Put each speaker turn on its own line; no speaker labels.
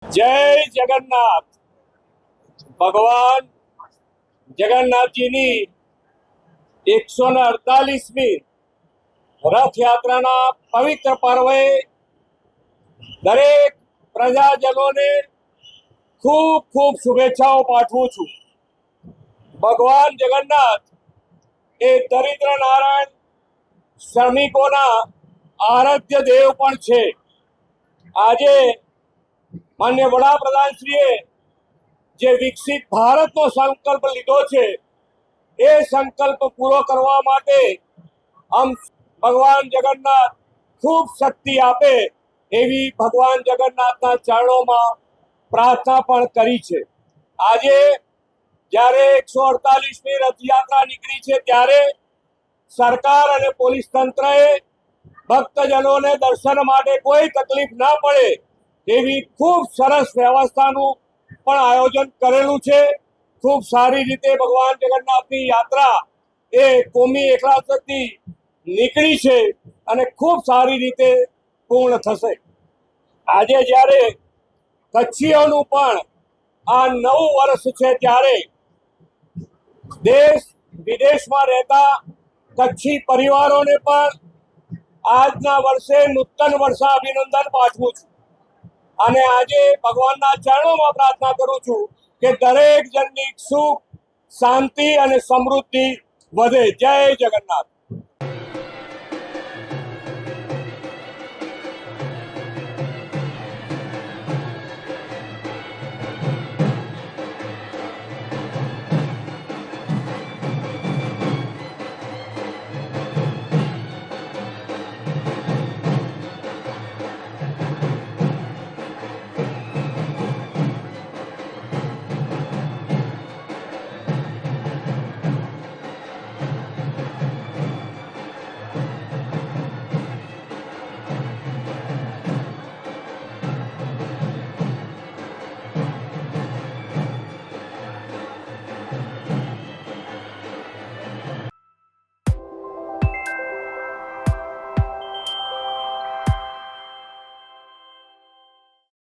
जय जगन्नाथ। भगवान જગન્નાથજીની 148મી રથયાત્રાના પવિત્ર પર્વે દરેક પ્રજાજનોને ખૂબ ખૂબ શુભેચ્છાઓ પાઠવું છું। ભગવાન જગન્નાથ એ દરિદ્ર નારાયણ શ્રમિકોના આરાધ્ય દેવ પણ છે। આજે માન્ય વડાપ્રધાનશ્રીએ જે વિકસિત ભારતનો સંકલ્પ લીધો છે એ સંકલ્પ પૂરો કરવા માટે આમ ભગવાન જગન્નાથ ખૂબ શક્તિ આપે એવી ભગવાન જગન્નાથના ચરણોમાં પ્રાર્થના પણ કરી છે। આજે જ્યારે 148મી રથયાત્રા નીકળી છે ત્યારે સરકાર અને પોલીસ તંત્રએ ભક્તજનોને દર્શન માટે કોઈ તકલીફ ના પડે એવી ખૂબ સરસ વ્યવસ્થાનું પણ આયોજન કરેલું છે। ખૂબ સારી રીતે ભગવાન જગન્નાથની યાત્રા એ કોમી એકલાસથી નીકળી છે અને ખૂબ સારી રીતે પૂર્ણ થશે। આજે જ્યારે કચ્છીઓનું પણ આ નવું વર્ષ છે ત્યારે દેશ વિદેશમાં રહેતા કચ્છી પરિવારોને પણ આજના વર્ષે નૂતન વર્ષા અભિનંદન પાઠવું છું અને આજે ભગવાનના ચરણોમાં પ્રાર્થના કરું છું કે દરેક જણની સુખ શાંતિ અને સમૃદ્ધિ વધે। જય જગન્નાથ।